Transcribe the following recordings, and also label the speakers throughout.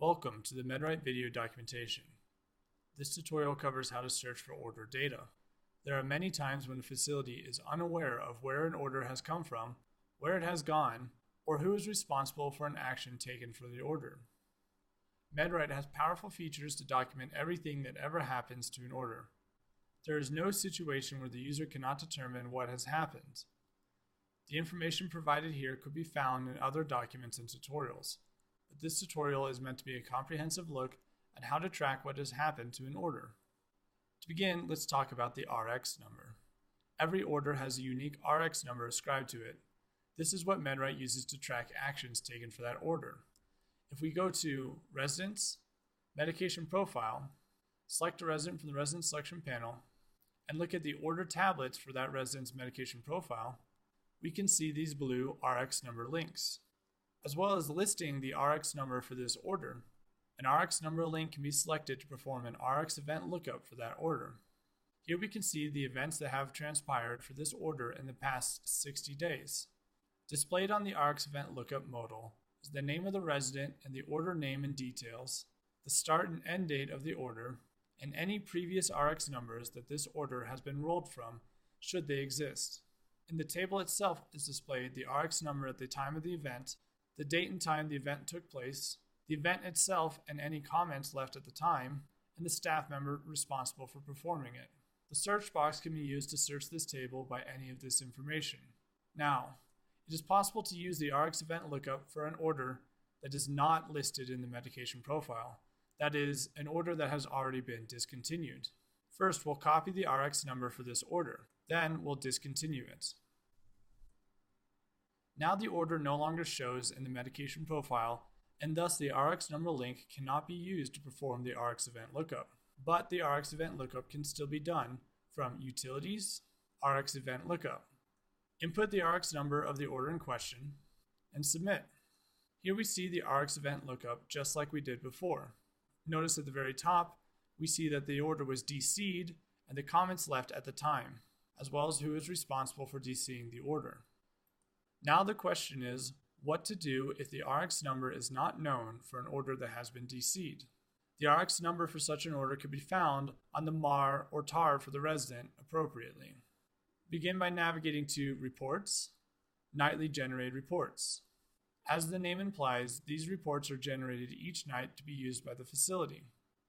Speaker 1: Welcome to the MedRite video documentation. This tutorial covers how to search for order data. There are many times when a facility is unaware of where an order has come from, where it has gone, or who is responsible for an action taken for the order. MedRite has powerful features to document everything that ever happens to an order. There is no situation where the user cannot determine what has happened. The information provided here could be found in other documents and tutorials. But this tutorial is meant to be a comprehensive look at how to track what has happened to an order. To begin, let's talk about the RX number. Every order has a unique RX number ascribed to it. This is what MedRite uses to track actions taken for that order. If we go to Residents, Medication Profile, select a resident from the Resident Selection panel, and look at the order tablets for that resident's medication profile, we can see these blue RX number links. As well as listing the RX number for this order, an RX number link can be selected to perform an RX event lookup for that order. Here we can see the events that have transpired for this order in the past 60 days. Displayed on the RX event lookup modal is the name of the resident and the order name and details, the start and end date of the order, and any previous RX numbers that this order has been rolled from, should they exist. In the table itself is displayed the RX number at the time of the event, the date and time the event took place, the event itself and any comments left at the time, and the staff member responsible for performing it. The search box can be used to search this table by any of this information. Now, it is possible to use the RX event lookup for an order that is not listed in the medication profile. That is, an order that has already been discontinued. First, we'll copy the RX number for this order. Then, we'll discontinue it. Now the order no longer shows in the medication profile, and thus the RX number link cannot be used to perform the RX event lookup. But the RX event lookup can still be done from Utilities, RX event lookup. Input the RX number of the order in question, and submit. Here we see the RX event lookup just like we did before. Notice at the very top, we see that the order was DC'd and the comments left at the time, as well as who is responsible for DCing the order. Now the question is, what to do if the RX number is not known for an order that has been DC'd. The RX number for such an order could be found on the MAR or TAR for the resident appropriately. Begin by navigating to Reports, Nightly Generated Reports. As the name implies, these reports are generated each night to be used by the facility.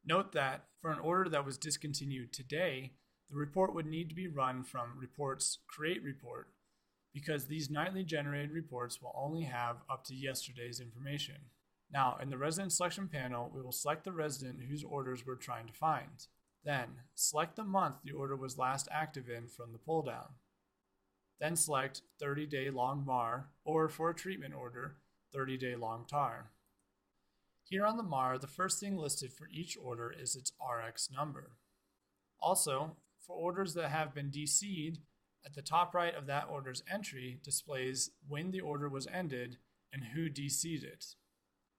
Speaker 1: Note that for an order that was discontinued today, the report would need to be run from Reports Create Report, because these nightly generated reports will only have up to yesterday's information. Now, in the resident selection panel, we will select the resident whose orders we're trying to find. Then, select the month the order was last active in from the pull-down. Then select 30-day long MAR, or for a treatment order, 30-day long TAR. Here on the MAR, the first thing listed for each order is its RX number. Also, for orders that have been DC'd, at the top right of that order's entry displays when the order was ended and who DC'd it.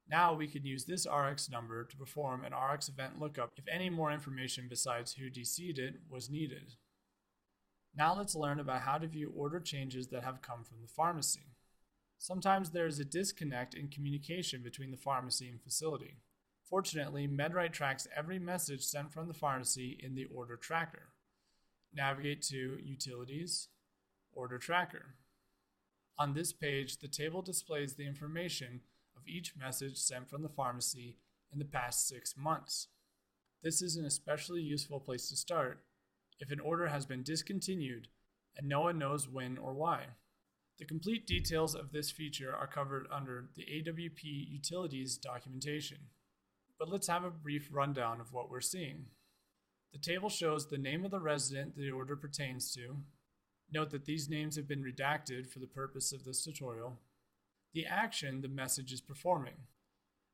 Speaker 1: Now we can use this RX number to perform an RX event lookup if any more information besides who DC'd it was needed. Now let's learn about how to view order changes that have come from the pharmacy. Sometimes there is a disconnect in communication between the pharmacy and facility. Fortunately, MedRite tracks every message sent from the pharmacy in the order tracker. Navigate to Utilities, Order Tracker. On this page, the table displays the information of each message sent from the pharmacy in the past 6 months. This is an especially useful place to start if an order has been discontinued and no one knows when or why. The complete details of this feature are covered under the AWP Utilities documentation. But let's have a brief rundown of what we're seeing. The table shows the name of the resident the order pertains to. Note that these names have been redacted for the purpose of this tutorial. The action the message is performing.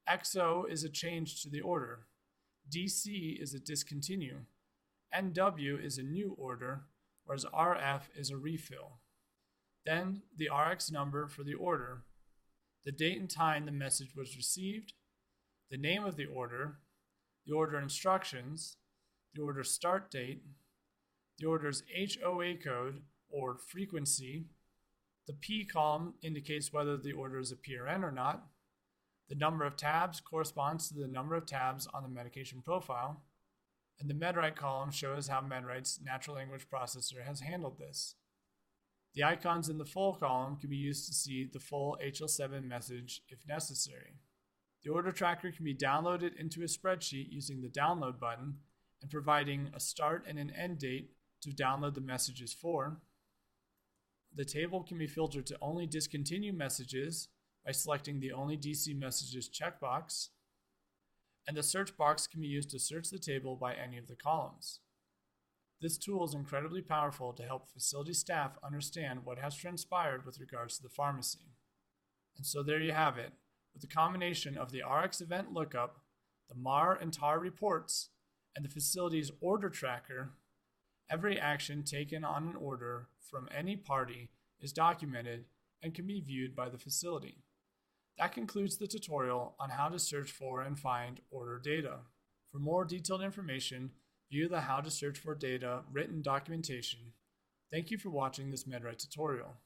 Speaker 1: XO is a change to the order. DC is a discontinue. NW is a new order, whereas RF is a refill. Then the RX number for the order, the date and time the message was received, the name of the order instructions, the order start date, the order's HOA code or frequency, The P column indicates whether the order is a PRN or not. The number of tabs corresponds to the number of tabs on the medication profile, and the MedWrite column shows how MedWrite's natural language processor has handled this. The icons in the full column can be used to see the full HL7 message if necessary. The order tracker can be downloaded into a spreadsheet using the download button and providing a start and an end date to download the messages for. The table can be filtered to only discontinue messages by selecting the Only DC Messages checkbox, and the search box can be used to search the table by any of the columns. This tool is incredibly powerful to help facility staff understand what has transpired with regards to the pharmacy. And so there you have it. With the combination of the RX event lookup, the MAR and TAR reports, and the facility's order tracker, every action taken on an order from any party is documented and can be viewed by the facility. That concludes the tutorial on how to search for and find order data. For more detailed information, view the How to Search for Data written documentation. Thank you for watching this MedWrite tutorial.